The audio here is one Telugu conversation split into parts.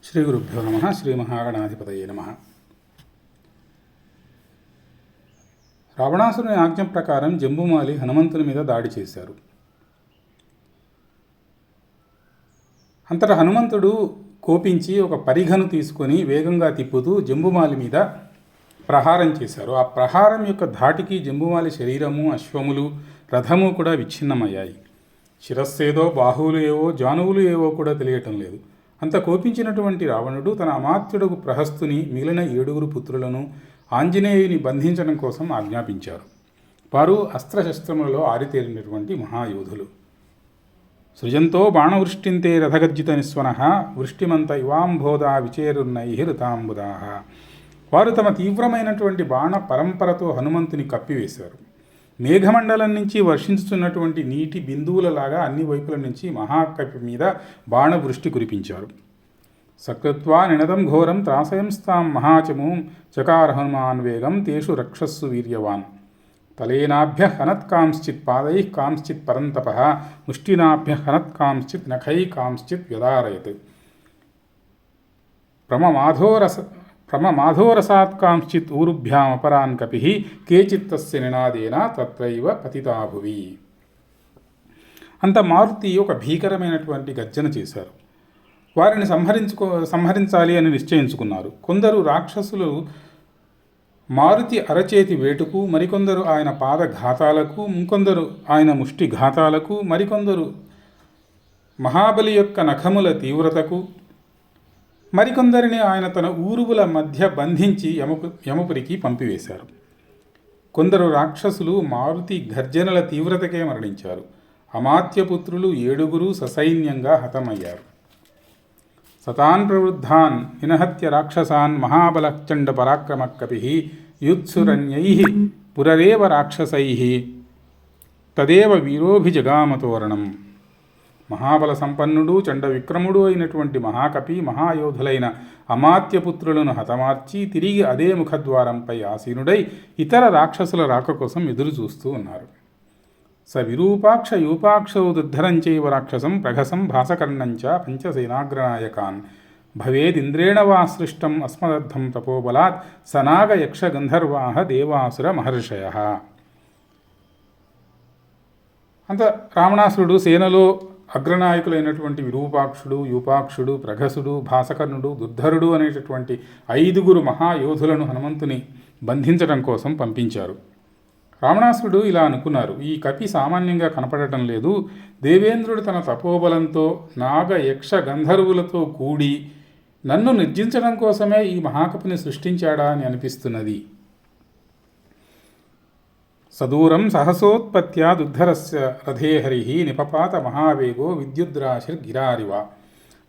శ్రీ గురుభ్యో నమః. శ్రీ మహాగణాధిపతయే నమః. రావణాసురుని ఆజ్ఞ ప్రకారం జంబుమాలి హనుమంతుని మీద దాడి చేశారు. అంతటా హనుమంతుడు కోపించి ఒక పరిఘను తీసుకొని వేగంగా తిప్పుతూ జంబుమాలి మీద ప్రహారం చేశారు. ఆ ప్రహారం యొక్క ధాటికి జంబుమాలి శరీరము, అశ్వములు, రథము కూడా విచ్ఛిన్నమయ్యాయి. శిరస్సేదో, బాహువులు ఏవో, జానువులు ఏవో కూడా తెలియటం లేదు. అంత కోపించినటువంటి రావణుడు తన అమాత్యుడకు ప్రహస్తుని, మిగిలిన 7 పుత్రులను ఆంజనేయుని బంధించడం కోసం ఆజ్ఞాపించారు. వారు అస్త్రశస్త్రములలో ఆరితేరినటువంటి మహాయోధులు. సృజంతో బాణవృష్టింతే రథగర్జిత నిస్వనః వృష్టిమంత ఇవాంబోధా విచేరున్నై ఋతాంబుదా. వారు తమ తీవ్రమైనటువంటి బాణ పరంపరతో హనుమంతుని కప్పివేశారు. మేఘమండలం నుంచి వర్షించుతున్నటువంటి నీటి బిందువులలాగా అన్ని వైపుల నుంచి మహాకపి మీద బాణవృష్టి కురిపించారు. సకృత్వా నినదం ఘోరం త్రాసయంస్తాం మహాచమూం చకార హనుమాన్ వేగం తేషు రక్షస్సు వీర్యవాన్. తలేనాభ్య హనత్కాంశ్చిత్ పాదై కాంశ్చిత్ పరంతప ముష్టినాభ్య హనత్కాంశ్చిత్ నఖై కాంశ్చిత్ వ్యదారయత్. ప్రమమాధోరసాత్ కాంశ్చిత్ ఊరుభ్యామపరాన్ కపి కేచిత్తస్య నినాదేన తత్రైవ పతితాభువి. అంత మారుతి ఒక భీకరమైనటువంటి గర్జన చేశారు. వారిని సంహరించాలి అని నిశ్చయించుకున్నారు. కొందరు రాక్షసులు మారుతి అరచేతి వేటుకు, మరికొందరు ఆయన పాదఘాతాలకు, ఇంకొందరు ఆయన ముష్టి ఘాతాలకు, మరికొందరు మహాబలి యొక్క నఖముల తీవ్రతకు, మరికొందరిని ఆయన తన ఊరువుల మధ్య బంధించి యమపురికి పంపివేశారు. కొందరు రాక్షసులు మారుతి గర్జనల తీవ్రతకే మరణించారు. అమాత్యపుత్రులు 7 ససైన్యంగా హతమయ్యారు. సతాన్ ప్రవృద్ధాన్ నినహత్య రాక్షసాన్ మహాబలచండ పరాక్రమ కపి యుత్సురణ్యై పురరేవ రాక్షసై తదేవ వీరోభిజగామతోరణం. మహాబల సంపన్నుడు, చండ విక్రముడు అయినటువంటి మహాకపి మహాయోధులైన అమాత్యపుత్రులను హతమార్చి తిరిగి అదే ముఖద్వారంపై ఆసీనుడై ఇతర రాక్షసుల రాక కోసం ఎదురు చూస్తూ ఉన్నారు. స విరూపాక్ష యూపాక్షౌ దుర్ధరంచైవ రాక్షసం ప్రఘసం భాసకర్ణంచ పంచసేనాగ్రనాయకాన్ భవేదింద్రేణ వా సృష్టం అస్మదర్థం తపోబలాత్ సనాగ యక్ష గంధర్వాహ దేవాసుర మహర్షయ. అంత రావణాసురుడు సేనలో అగ్రనాయకులైనటువంటి విరూపాక్షుడు, యూపాక్షుడు, ప్రఘసుడు, భాసకర్ణుడు, దుర్ధరుడు అనేటటువంటి 5 మహాయోధులను హనుమంతుని బంధించడం కోసం పంపించారు. రావణాసురుడు ఇలా అనుకున్నారు, ఈ కపి సామాన్యంగా కనపడటం లేదు. దేవేంద్రుడు తన తపోబలంతో నాగ యక్ష గంధర్వులతో కూడి నన్ను నిర్జించడం కోసమే ఈ మహాకపిని సృష్టించాడా అని అనిపిస్తున్నది. సదూరం సహసోత్పత్త్యా దుర్ధరస్య రథే హరి నిపపాత మహావేగో విద్యుద్రాశిర్గిరారివ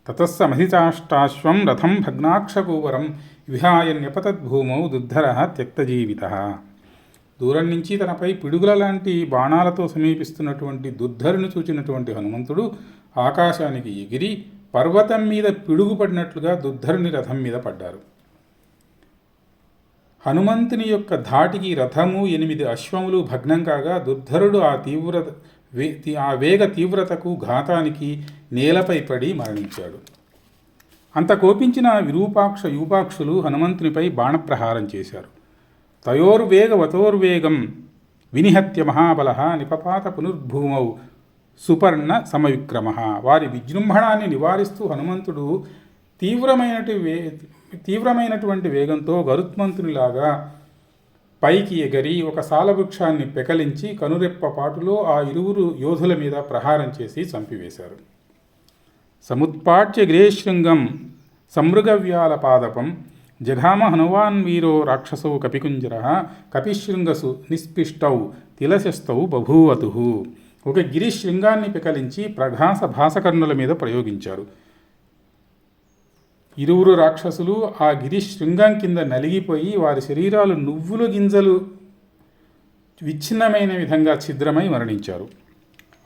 తతస్స మహితాష్టాశ్వం రథం భగ్నాక్షకూవరం విహాయన్యపతద్భూమౌ దుర్ధర త్యక్తజీవితః. దూరం నుంచి తనపై పిడుగుల లాంటి బాణాలతో సమీపిస్తున్నటువంటి దుర్ధరుని చూచినటువంటి హనుమంతుడు ఆకాశానికి ఎగిరి పర్వతం మీద పిడుగుపడినట్లుగా దుర్ధరుని రథం మీద పడ్డారు. హనుమంతుని యొక్క ధాటికి రథము 8 అశ్వములు భగ్నం కాగా దుర్ధరుడు ఆ వేగ తీవ్రతకు ఘాతానికి నేలపై పడి మరణించాడు. అంత కోపించిన విరూపాక్ష యూపాక్షులు హనుమంతునిపై బాణప్రహారం చేశారు. తయోర్వేగవతోర్వేగం వినిహత్య మహాబల నిపపాత పునర్భూమౌ సుపర్ణ సమవిక్రమ. వారి విజృంభణాన్ని నివారిస్తూ హనుమంతుడు తీవ్రమైనటువంటి వేగంతో గరుత్మంతునిలాగా పైకి ఎగరి ఒక సాలవృక్షాన్ని పెకలించి కనురెప్ప పాటులో ఆ 2 యోధుల మీద ప్రహారం చేసి చంపివేశారు. సముత్పాట్య గిరేశృంగం సమృగవ్యాల పాదపం జఘామ హనువాన్ వీరో రాక్షసౌ కపికుంజర కపిశృంగసు నిస్పిష్టౌ తిలశస్తౌ బభూవతు. ఒక గిరిశృంగాన్ని పెకలించి ప్రఘాస భాసకర్ణుల మీద ప్రయోగించారు. 2 రాక్షసులు ఆ గిరిశృంగం కింద నలిగిపోయి వారి శరీరాలు నువ్వుల గింజలు విచ్ఛిన్నమైన విధంగా ఛిద్రమై మరణించారు.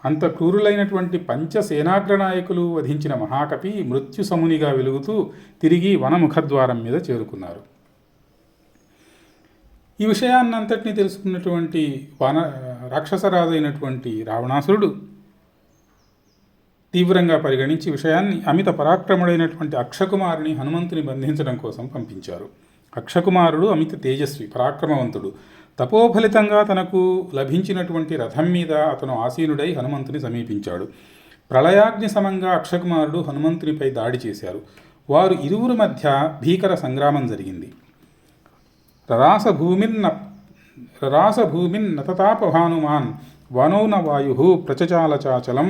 అంత క్రూరులైనటువంటి పంచసేనాగ్రనాయకులు వధించిన మహాకపి మృత్యు సమునిగా వెలుగుతూ తిరిగి వనముఖద్వారం మీద చేరుకున్నారు. ఈ విషయాన్నంతటినీ తెలుసుకున్నటువంటి రాక్షసరాజైనటువంటి రావణాసురుడు తీవ్రంగా పరిగణించి విషయాన్ని అమిత పరాక్రముడైనటువంటి అక్షకుమారుని హనుమంతుని బంధించడం కోసం పంపించారు. అక్షకుమారుడు అమిత తేజస్వి, పరాక్రమవంతుడు. తపోఫలితంగా తనకు లభించినటువంటి రథం మీద అతను ఆసీనుడై హనుమంతుని సమీపించాడు. ప్రళయాగ్ని సమంగా అక్షకుమారుడు హనుమంతునిపై దాడి చేశారు. వారు ఇరువురి మధ్య భీకర సంగ్రామం జరిగింది. రరాసభూమిన్నతతాపభానుమాన్ వనౌన వాయు ప్రచచాలచాచలం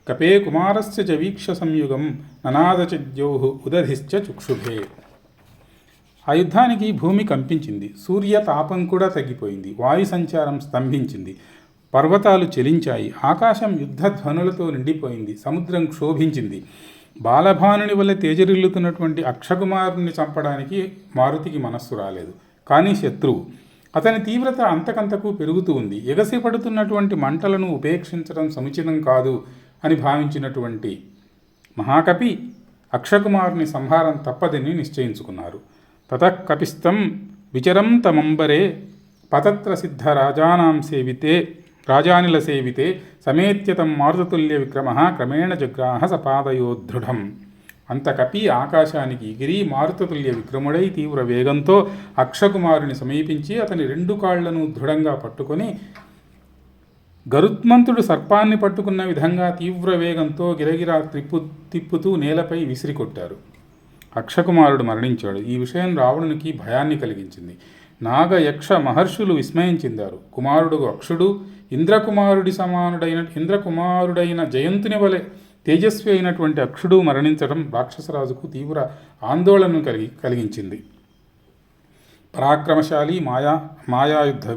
కపే కుమారస్య చ వీక్ష సంయుగం ననాదచద్యౌః ఉదధిశ్చ చుక్షుభే. ఆ యుద్ధానికి భూమి కంపించింది. సూర్య తాపం కూడా తగ్గిపోయింది. వాయు సంచారం స్తంభించింది. పర్వతాలు చెలించాయి. ఆకాశం యుద్ధధ్వనులతో నిండిపోయింది. సముద్రం క్షోభించింది. బాలభానుని వల్ల తేజరిల్లుతున్నటువంటి అక్షకుమారుని చంపడానికి మారుతికి మనస్సు రాలేదు. కానీ శత్రువు, అతని తీవ్రత అంతకంతకు పెరుగుతూ ఉంది. ఎగసిపడుతున్నటువంటి మంటలను ఉపేక్షించడం సముచితం కాదు అని భావించినటువంటి మహాకపి అక్షకుమారుని సంహారం తప్పదని నిశ్చయించుకున్నారు. తతః కపిస్తం విచరం తమంబరే పతత్ర సిద్ధ రాజానిల సేవితే సమేత్యతం మారుతతుల్య విక్రమ క్రమేణ జగ్రాహ సపాదయోద్ధృఢం. అంత కపి ఆకాశానికి ఎగిరి మారుతతుల్య విక్రముడై తీవ్ర వేగంతో అక్షకుమారుని సమీపించి అతని 2 కాళ్లను దృఢంగా పట్టుకొని గరుత్మంతుడు సర్పాన్ని పట్టుకున్న విధంగా తీవ్ర వేగంతో గిరగిరా తిప్పుతూ నేలపై విసిరికొట్టారు. అక్షకుమారుడు మరణించాడు. ఈ విషయం రావణునికి భయాన్ని కలిగించింది. నాగ యక్ష మహర్షులు విస్మయం చెందారు. కుమారుడు అక్షుడు ఇంద్రకుమారుడైన జయంతుని వలె తేజస్వి అయినటువంటి అక్షుడు మరణించడం రాక్షసరాజుకు తీవ్ర ఆందోళనను కలిగించింది. పరాక్రమశాలి మాయాయుద్ధ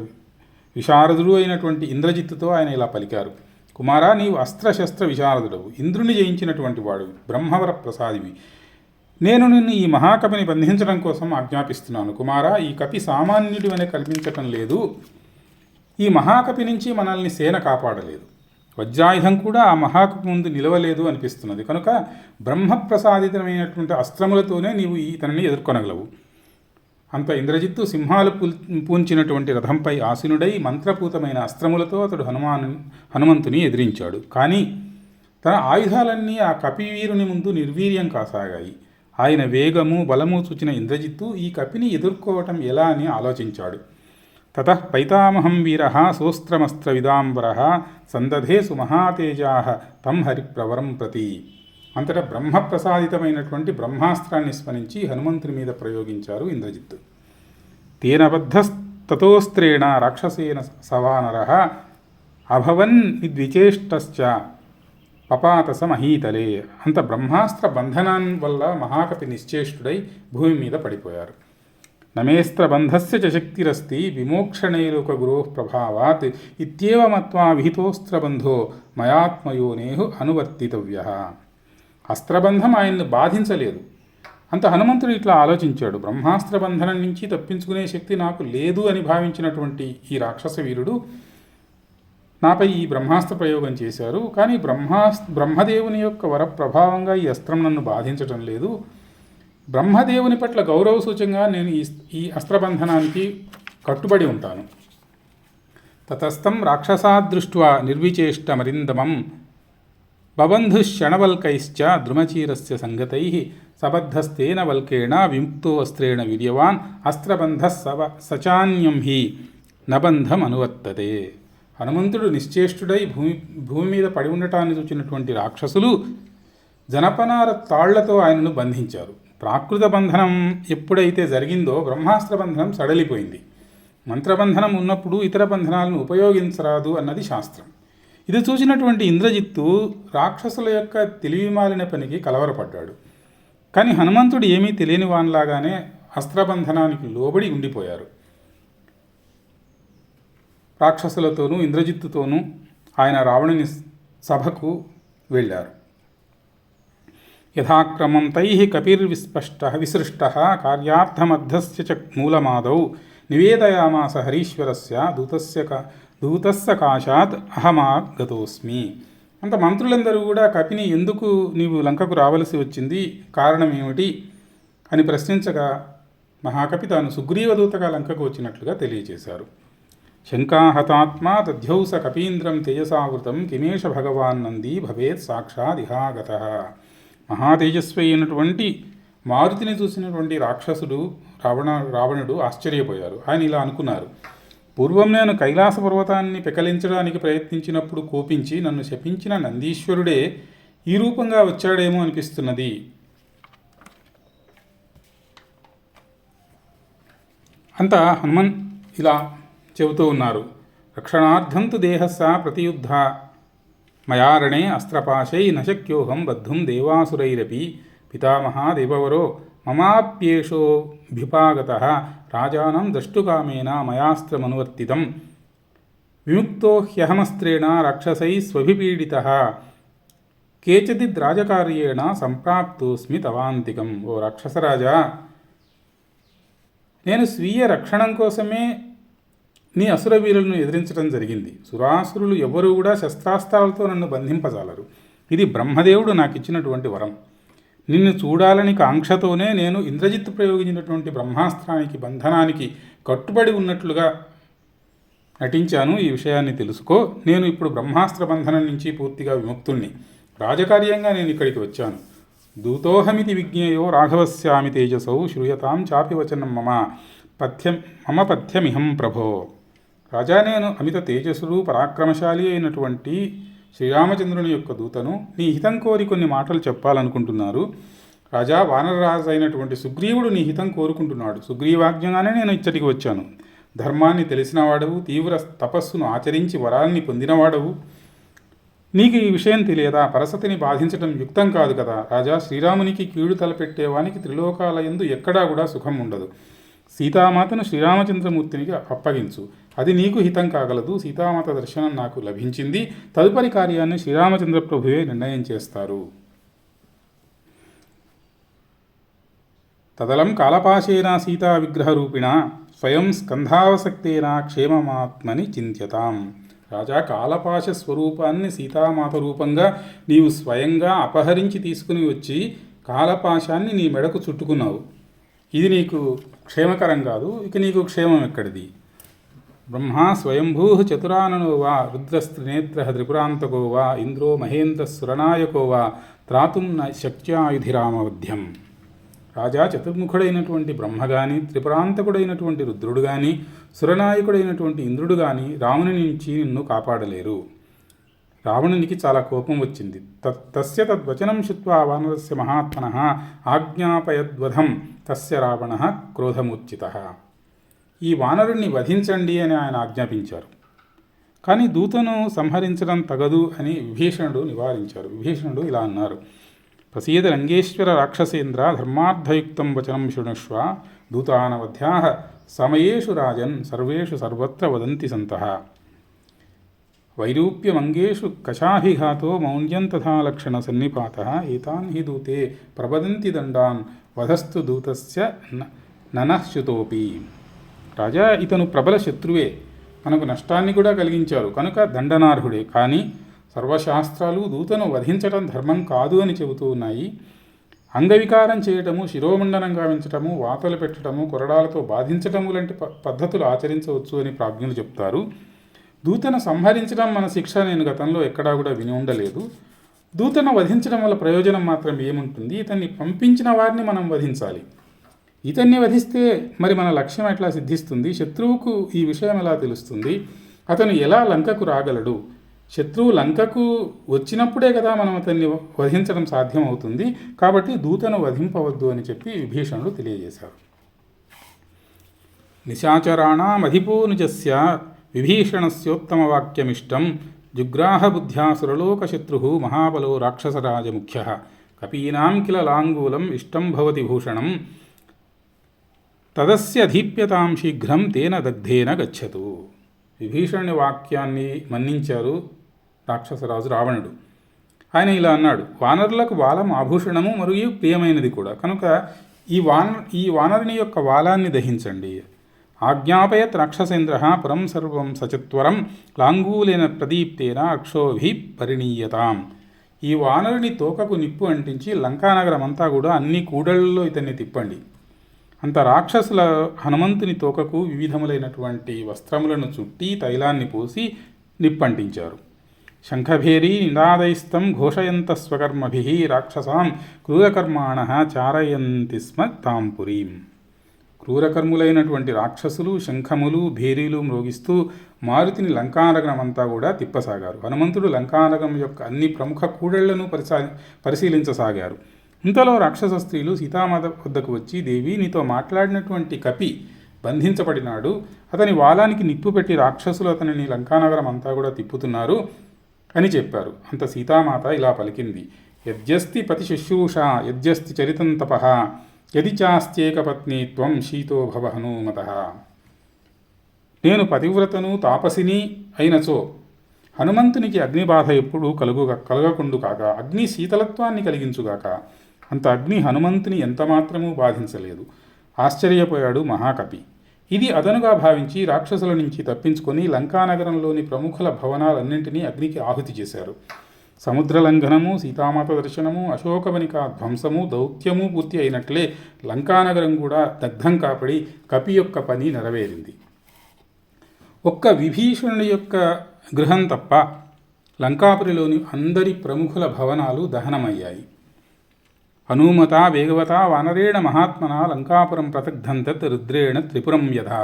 విశారదుడు అయినటువంటి ఇంద్రజిత్తుతో ఆయన ఇలా పలికారు: కుమారా, నీవు అస్త్రశస్త్ర విశారదుడవు, ఇంద్రుని జయించినటువంటి వాడు, బ్రహ్మవర ప్రసాదివి. నేను నిన్ను ఈ మహాకపిని బంధించడం కోసం ఆజ్ఞాపిస్తున్నాను. కుమారా, ఈ కపి సామాన్యుడి వలె కల్పించటం లేదు. ఈ మహాకపి నుంచి మనల్ని సేన కాపాడలేదు. వజ్రాయుధం కూడా ఆ మహాకపి ముందు నిలవలేదు అనిపిస్తున్నది. కనుక బ్రహ్మప్రసాదితమైనటువంటి అస్త్రములతోనే నీవు ఇతనిని ఎదుర్కొనగలవు. అంత ఇంద్రజిత్తు సింహాలు పూంచినటువంటి రథంపై ఆసీనుడై మంత్రపూతమైన అస్త్రములతో అతడు హనుమంతుని ఎదిరించాడు. కానీ తన ఆయుధాలన్నీ ఆ కపివీరుని ముందు నిర్వీర్యం కాసాగాయి. ఆయన వేగము బలము చూచిన ఇంద్రజిత్తు ఈ కపిని ఎదుర్కోవటం ఎలా అని ఆలోచించాడు. తతః పైతామహం వీరః సోస్త్రమస్త్ర విదాంబరః సందధే సుమహాతేజాః తం హరిప్రవరం ప్రతి. అంతటా బ్రహ్మప్రసాదితమైనటువంటి బ్రహ్మాస్త్రాన్ని స్మరించి హనుమంతుని మీద ప్రయోగించారు ఇంద్రజిత్తు. తేన బద్ధస్తతోస్త్రేణ రాక్షసేన సవానరః అభవన్ విద్విచేష్టశ్చ పపాతస మహీతలే. అంత బ్రహ్మాస్త్ర బంధనం వల్ల మహాకపి నిశ్చేష్టుడై భూమి మీద పడిపోయారు. నమేస్త్రబంధస్య చ శక్తిరస్తి విమోక్షణైలోక గురోః ప్రభావాత్ ఇత్యేవ మత్వా విహితోస్త్రబంధో మయాత్మయోనేహు అనువర్తితవ్యః. అస్త్రబంధం ఆయన్ను బాధించలేదు. అంత హనుమంతుడు ఇట్లా ఆలోచించాడు: బ్రహ్మాస్త్ర బంధనం నుంచి తప్పించుకునే శక్తి నాకు లేదు అని భావించినటువంటి ఈ రాక్షస వీరుడు నాపై ఈ బ్రహ్మాస్త్ర ప్రయోగం చేశారు. కానీ బ్రహ్మదేవుని యొక్క వర ప్రభావంగా ఈ అస్త్రం నన్ను బాధించటం లేదు. బ్రహ్మదేవుని పట్ల గౌరవ సూచంగా నేను ఈ అస్త్రబంధనానికి కట్టుబడి ఉంటాను. తతస్థం రాక్షసాదృష్ట్వా నిర్విచేష్టమరిందమం బబంధుశ్చణవల్కైశ్చ ద్రుమచీరస్య సంగతైః సబద్ధస్తేన వల్కేణ విముక్తో అస్త్రేణ వీర్యవాన్ అస్త్రబంధ సచాన్యం హి నబంధం అనువర్తతే. హనుమంతుడు నిశ్చేష్టుడై భూమి మీద పడి ఉండటాన్ని చూచినటువంటి రాక్షసులు జనపనార తాళ్లతో ఆయనను బంధించారు. ప్రాకృత బంధనం ఎప్పుడైతే జరిగిందో బ్రహ్మాస్త్ర బంధనం సడలిపోయింది. మంత్రబంధనం ఉన్నప్పుడు ఇతర బంధనాలను ఉపయోగించరాదు అన్నది శాస్త్రం. ఇది చూసినటువంటి ఇంద్రజిత్తు రాక్షసుల యొక్క తెలివిమాలిన పనికి కలవరపడ్డాడు. కానీ హనుమంతుడు ఏమీ తెలియని వానిలాగానే అస్త్రబంధనానికి లోబడి ఉండిపోయారు. రాక్షసులతోనూ ఇంద్రజిత్తుతోనూ ఆయన రావణుని సభకు వెళ్ళారు. యథాక్రమం తైః విసృష్టః కార్యార్థమర్థస్య చ మూలమాదౌ నివేదయామాస హరీశ్వరస్య దూతస్య కాశాత్ అహమాగతోస్మి. అంత మంత్రులందరూ కూడా కపిని ఎందుకు నీవు లంకకు రావలసి వచ్చింది, కారణం ఏమిటి అని ప్రశ్నించగా మహాకపి తాను సుగ్రీవదూతగా లంకకు వచ్చినట్లుగా తెలియజేశారు. శంకాహతాత్మా తద్యౌస కపీంద్రం తేజసావృతం కిమేష భగవాన్ నంది భవేత్ సాక్షాదిహాగత. మహాతేజస్వి అయినటువంటి మారుతిని చూసినటువంటి రాక్షసుడు రావణుడు ఆశ్చర్యపోయారు. ఆయన ఇలా అనుకున్నారు, పూర్వం నేను కైలాస పర్వతాన్ని పెకలించడానికి ప్రయత్నించినప్పుడు కోపించి నన్ను శపించిన నందీశ్వరుడే ఈ రూపంగా వచ్చాడేమో అనిపిస్తున్నది. అంతా హనుమన్ ఇలా చెబుతూ ఉన్నారు. రక్షణార్థంతు దేహస్స ప్రతియుద్ధ మయారణే అస్త్రపాశై నశక్యోహం బద్ధుం దేవాసురైరపి పితామహా దేవవరో మమాప్యేషోభిపాగతః రాజానం ద్రష్టుకామేన మయాస్త్రమనువర్తితం విముక్తో హ్యహమస్త్రేణ రాక్షసై స్వభిపీడితః కేచిద్రాజకార్యేణ సంప్రాప్తోస్మి తవాంతికం. ఓ రాక్షసరాజా, నేను స్వీయ రక్షణం కోసమే నీ అసుర వీరులను ఎదిరించడం జరిగింది. సురాసురులు ఎవరూ కూడా శస్త్రాస్త్రాలతో నన్ను బంధింపజాలరు. ఇది బ్రహ్మదేవుడు నాకు ఇచ్చినటువంటి వరం. నిన్ను చూడాలని కాంక్షతోనే నేను ఇంద్రజిత్తు ప్రయోగించినటువంటి బ్రహ్మాస్త్రానికి బంధనానికి కట్టుబడి ఉన్నట్లుగా నటించాను. ఈ విషయాన్ని తెలుసుకో. నేను ఇప్పుడు బ్రహ్మాస్త్ర బంధనం నుంచి పూర్తిగా విముక్తుణ్ణి. రాజకార్యంగా నేను ఇక్కడికి వచ్చాను. దూతోహమితి విజ్ఞేయో రాఘవస్యామి తేజసౌ శ్రూయతాం చాపి వచనం మమ పథ్యమిహం ప్రభో. రాజా, నేను అమిత తేజస్సుడు పరాక్రమశాలి అయినటువంటి శ్రీరామచంద్రుని యొక్క దూతను. నీ హితం కోరి కొన్ని మాటలు చెప్పాలనుకుంటున్నారు. రాజా, వానరరాజు అయినటువంటి సుగ్రీవుడు నీ హితం కోరుకుంటున్నాడు. సుగ్రీవాజ్ఞగానే నేను ఇచ్చటికి వచ్చాను. ధర్మాన్ని తెలిసినవాడవు, తీవ్ర తపస్సును ఆచరించి వరాల్ని పొందినవాడవు. నీకు ఈ విషయం తెలియదా? పరసతిని బాధించడం యుక్తం కాదు కదా. రాజా, శ్రీరామునికి కీడు తలపెట్టేవానికి త్రిలోకాలయందు ఎక్కడా కూడా సుఖం ఉండదు. సీతామాతను శ్రీరామచంద్రమూర్తినికి అప్పగించు. అది నీకు హితం కాగలదు. సీతామాత దర్శనం నాకు లభించింది. తదుపరి కార్యాన్ని శ్రీరామచంద్ర ప్రభువే నిర్ణయం చేస్తారు. తదలం కాలపాశేన సీతా విగ్రహరూపిణ స్వయం స్కంధావసక్తేన క్షేమమాత్మని చింత్యతాం. రాజా, కాలపాశ స్వరూపాన్ని సీతామాత రూపంగా నీవు స్వయంగా అపహరించి తీసుకుని వచ్చి కాలపాశాన్ని నీ మెడకు చుట్టుకున్నావు. ఇది నీకు క్షేమకరం కాదు. ఇక నీకు క్షేమం ఎక్కడిది? బ్రహ్మా స్వయంభూ చతురాననో వా రుద్రస్త్రినేత్ర త్రిపురాంతకో వా ఇంద్రో మహేంద్ర సురనాయకో వా త్రాతుం న శక్త్యాయుధిరామవధ్యం. రాజా, చతుర్ముఖుడైనటువంటి బ్రహ్మ కానీ, త్రిపురాంతకుడైనటువంటి రుద్రుడు కానీ, సురనాయకుడైనటువంటి ఇంద్రుడు కానీ రాముని నుంచి నిన్ను కాపాడలేరు. రావణునికి చాలా కోపం వచ్చింది. తస్య తద్వచనం శుత్వా వానరస్య మహాత్మనః ఆజ్ఞాపయద్వధం తస్య రావణః క్రోధమూర్ఛితః. ఈ వానరుణ్ణి వధించండి అని ఆయన ఆజ్ఞాపించారు. కానీ దూతను సంహరించడం తగదు అని విభీషణుడు నివారించారు. విభీషణుడు ఇలా అన్నారు, ప్రసీద రంగేశ్వర రాక్షసేంద్ర ధర్మార్థయుక్తం వచనం శృణుష్వ దూతానవధ్యాః సమయేషు రాజన్ సర్వేషు సర్వత్ర వదంతి సంతః. వైరూప్యమంగేషు కషాహిఘాతో మౌన్యం తథా లక్షణ సన్నిపాతః ఏతాన్ హి దూతే ప్రబదంతి దండాన్ వధస్తు దూతస్య ననఃచ్యుతోపి. రాజా, ఇతను ప్రబల శత్రువే, మనకు నష్టాన్ని కూడా కలిగించారు కనుక దండనార్హుడే. కానీ సర్వశాస్త్రాలు దూతను వధించడం ధర్మం కాదు అని చెబుతూ ఉన్నాయి. అంగవికారం చేయటము, శిరోమండనం గావించటము, వాతలు పెట్టడము, కొరడాలతో బాధించటము లాంటి పద్ధతులు ఆచరించవచ్చు అని ప్రాజ్ఞులు చెప్తారు. దూతను సంహరించడం మన శిక్ష నేను గతంలో ఎక్కడా కూడా విని ఉండలేదు. దూతను వధించడం వల్ల ప్రయోజనం మాత్రం ఏముంటుంది? ఇతన్ని పంపించిన వారిని మనం వధించాలి. ఇతన్ని వధిస్తే మరి మన లక్ష్యం ఎట్లా సిద్ధిస్తుంది? శత్రువుకు ఈ విషయం ఎలా తెలుస్తుంది? అతను ఎలా లంకకు రాగలడు? శత్రువు లంకకు వచ్చినప్పుడే కదా మనం అతన్ని వధించడం సాధ్యం అవుతుంది. కాబట్టి దూతను వధింపవద్దు అని చెప్పి విభీషణుడు తెలియజేశారు. నిశాచరాణామధిపోనుజస్య విభీషణస్యోత్తమ వాక్యమిష్టం జుగ్రాహ బుద్ధ్యాసురలోకశత్రు మహాబలో రాక్షసరాజముఖ్య కపీనాం కిల లాంగూలం ఇష్టం భవతి భూషణం తదస్య అధీప్యతాం శీఘ్రం తేన దగ్ధేన గచ్చతు. విభీషణుని వాక్యాన్ని మన్నించారు రాక్షసరాజు రావణుడు. ఆయన ఇలా అన్నాడు, వానరులకు వాలం ఆభూషణము మరియు ప్రియమైనది కూడా కనుక ఈ వానరుని యొక్క వాలాన్ని దహించండి. ఆజ్ఞాపయత్ రాక్షసేంద్ర పురం సర్వం సచత్వరం లాంగూలేన ప్రదీప్తేన అక్షోభి పరిణీయతాం. ఈ వానరుని తోకకు నిప్పు అంటించి లంకానగరం అంతా కూడా అన్ని కూడళ్లలో ఇతన్ని తిప్పండి. అంత రాక్షసుల హనుమంతుని తోకకు వివిధములైనటువంటి వస్త్రములను చుట్టి తైలాన్ని పోసి నిప్పంటించారు. శంఖభేరీ నినాదైస్తం ఘోషయంత స్వకర్మభి రాక్షసాం క్రూరకర్మాణ చారయంతి స్మ తాంపురీం. క్రూరకర్ములైనటువంటి రాక్షసులు శంఖములు భేరీలు మ్రోగిస్తూ మారుతిని లంకానగరమంతా కూడా తిప్పసాగారు. హనుమంతుడు లంకానగరం యొక్క అన్ని ప్రముఖ కూడళ్లను పరిశీలించసాగారు. ఇంతలో రాక్షస స్త్రీలు సీతామాత వద్దకు వచ్చి, దేవి, నీతో మాట్లాడినటువంటి కపి బంధించబడినాడు, అతని వాలానికి నిప్పు పెట్టి రాక్షసులు అతనిని లంకానగరం అంతా కూడా తిప్పుతున్నారు అని చెప్పారు. అంత సీతామాత ఇలా పలికింది, యద్యస్తి పతి శుశ్రూష యద్యస్తి చరితం తపః యది చాస్త్యేకపత్ని త్వం శీతో భవ హనుమత. నేను పతివ్రతను తాపసిని అయినచో హనుమంతునికి అగ్నిబాధ ఎప్పుడు కలగకుండు కాక, అగ్ని శీతలత్వాన్ని కలిగించుగాక. అంత అగ్ని హనుమంతుని ఎంతమాత్రమూ బాధించలేదు. ఆశ్చర్యపోయాడు మహాకపి. ఇది అదనుగా భావించి రాక్షసుల నుంచి తప్పించుకొని లంకానగరంలోని ప్రముఖుల భవనాలన్నింటినీ అగ్నికి ఆహుతి చేశారు. సముద్ర లంఘనము, సీతామాత దర్శనము, అశోకవనిక ధ్వంసము, దౌత్యము పూర్తి అయినట్లే లంకానగరం కూడా దగ్ధం కాపడి కపి యొక్క పని నెరవేరింది. ఒక్క విభీషణుని యొక్క గృహం తప్ప లంకాపురిలోని అందరి ప్రముఖుల భవనాలు దహనమయ్యాయి. హనుమత వేగవత వానరేణ మహాత్మన లంకాపురం ప్రతగ్ధం తత్ రుద్రేణ త్రిపురం యథా.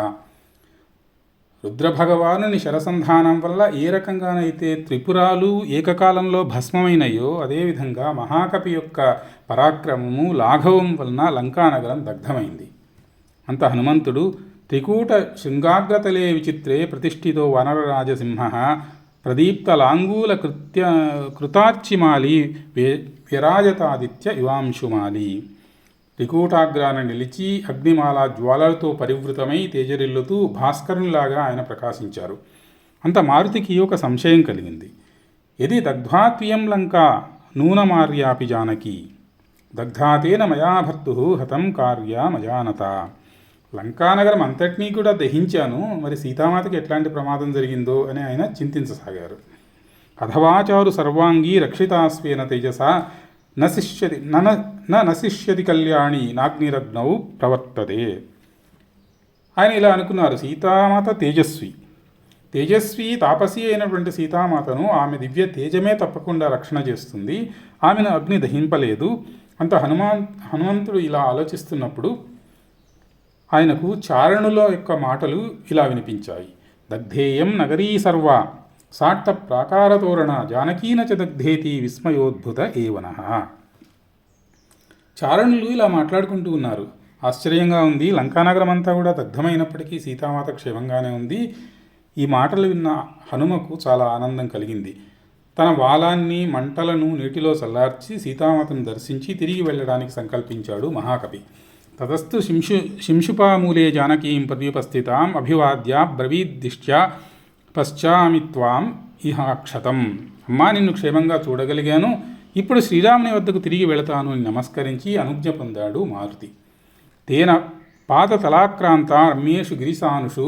రుద్రభగవానుని శరసంధానం వల్ల ఏ రకంగానైతే త్రిపురాలు ఏకకాలంలో భస్మమైనయో, అదేవిధంగా మహాకపి యొక్క పరాక్రమము లాఘవం వలన లంకానగరం దగ్ధమైంది. అంత హనుమంతుడు త్రికూట శృంగాగ్రతలే విచిత్రే ప్రతిష్ఠితో వనరరాజసింహ ప్రదీప్తలాంగూల కృతార్చిమాలి విరాజతాదిత్య ఇవాంశుమాలి. త్రికూటాగ్రాన నిలిచి అగ్నిమాల జ్వాలలతో పరివృతమై తేజరిల్లుతూ భాస్కరునిలాగా ఆయన ప్రకాశించారు. అంత మారుతికి ఒక సంశయం కలిగింది. యది దగ్ధ్వాత్వియం లంకా నూనమార్యాపి జానకి దగ్ధాతేన మయా భర్తు హతం కార్యమజానత. లంకానగరం అంతటినీ కూడా దహించాను, మరి సీతామాతకి ఎట్లాంటి ప్రమాదం జరిగిందో అని ఆయన చింతించసాగారు. అథవాచారు సర్వాంగీ రక్షితాస్వేన తేజస నశిష్యతి కళ్యాణి నాగ్నిరగ్నౌ ప్రవర్తతే. ఆయన ఇలా అనుకున్నారు, సీతామాత తేజస్వి తాపసి అయినటువంటి సీతామాతను ఆమె దివ్య తేజమే తప్పకుండా రక్షణ చేస్తుంది, ఆమెను అగ్ని దహింపలేదు. అంత హనుమంతుడు ఇలా ఆలోచిస్తున్నప్పుడు ఆయనకు చారణుల యొక్క మాటలు ఇలా వినిపించాయి. దగ్ధేయం నగరీ సర్వ సాట్ట ప్రాకారతోరణ జానకీన చ దగ్ధేతి విస్మయోద్భుత ఏవనః. చారణులు ఇలా మాట్లాడుకుంటూ ఉన్నారు. ఆశ్చర్యంగా ఉంది, లంకానగరం అంతా కూడా దగ్ధమైనప్పటికీ సీతామాత క్షేమంగానే ఉంది. ఈ మాటలు విన్న హనుమకు చాలా ఆనందం కలిగింది. తన వాలాన్ని మంటలను నీటిలో చల్లార్చి సీతామాతను దర్శించి తిరిగి వెళ్ళడానికి సంకల్పించాడు మహాకవి. తతస్థు శింశుపామూలే జానకీం పర్యుపస్థితాం అభివాద్య బ్రవీద్దిష్ట్యా పశ్చామిత్వాం ఇహాక్షతం. అమ్మా, నిన్ను క్షేమంగా చూడగలిగాను, ఇప్పుడు శ్రీరాముని వద్దకు తిరిగి వెళతాను అని నమస్కరించి అనుజ్ఞ పొందాడు మారుతి. తేన పాదతలాక్రాంత రమ్యేషు గిరిసానుషు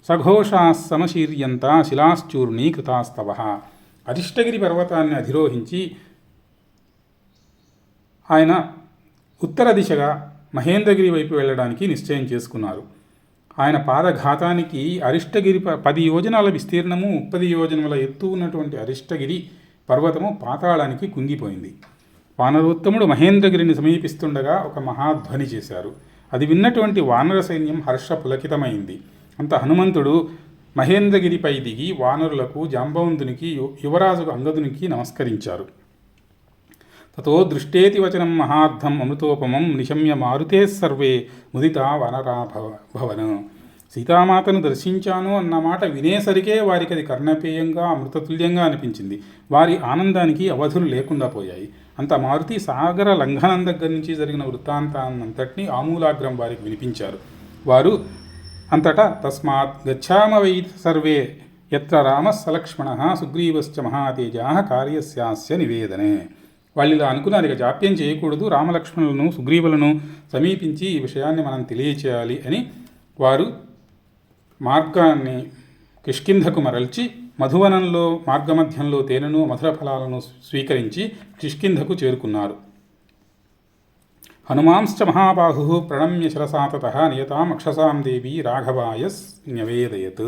సఘోషా సమశీర్యంత శిలాశ్చూర్ణీకృతాస్తవ. అరిష్టగిరి పర్వతాన్ని అధిరోహించి ఆయన ఉత్తర దిశగా మహేంద్రగిరి వైపు వెళ్ళడానికి నిశ్చయం చేసుకున్నారు. ఆయన పాదఘాతానికి అరిష్టగిరి 10 యోజనాల విస్తీర్ణము 30 యోజనముల ఎత్తు ఉన్నటువంటి అరిష్టగిరి పర్వతము పాతాళానికి కుంగిపోయింది. వానరోత్తముడు మహేంద్రగిరిని సమీపిస్తుండగా ఒక మహాధ్వని చేశారు. అది విన్నటువంటి వానర సైన్యం హర్ష పులకితమైంది. అంత హనుమంతుడు మహేంద్రగిరిపై దిగి వానరులకు, జాంబవంతునికి, యువరాజుకు అంగదునికి నమస్కరించారు. తతో దృష్టేతి వచనం మహార్థం అమృతోపమం నిశమ్య మారుతే సర్వే ముదితా వనరా భవన. సీతామాతను దర్శించాను అన్నమాట వినేసరికే వారికి అది కర్ణపేయంగా అమృతతుల్యంగా అనిపించింది. వారి ఆనందానికి అవధులు లేకుండా పోయాయి. అంత మారుతి సాగర లంఘనం దగ్గర నుంచి జరిగిన వృత్తాంతాన్నంతటినీ ఆమూలాగ్రం వారికి వినిపించారు. వారు అంతటా తస్మాత్ గచ్చామ వై సర్వే యత్ర రామ సలక్ష్మణ సుగ్రీవశ్చ మహాతేజా కార్యస్యాస్య నివేదనే. వాళ్ళు ఇలా అనుకున్నారు, ఇక జాప్యం చేయకూడదు, రామలక్ష్మణులను సుగ్రీవులను సమీపించి ఈ విషయాన్ని మనం తెలియచేయాలి అని వారు మార్గాన్ని కిష్కింధకు మరల్చి మధువనంలో మార్గమధ్యంలో తేనెను మధుర ఫలాలను స్వీకరించి కిష్కింధకు చేరుకున్నారు. హనుమాంశ్చ మహాబాహు ప్రణమ్య శిరసా తతః నియతాం అక్షసాం దేవి రాఘవాయ న్యవేదయత్.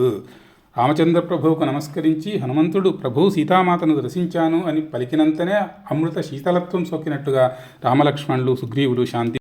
రామచంద్ర ప్రభువుకు నమస్కరించి హనుమంతుడు ప్రభు సీతామాతను దర్శించాను అని పలికినంతనే అమృత శీతలత్వం సోకినట్టుగా రామలక్ష్మణులు సుగ్రీవులు శాంతి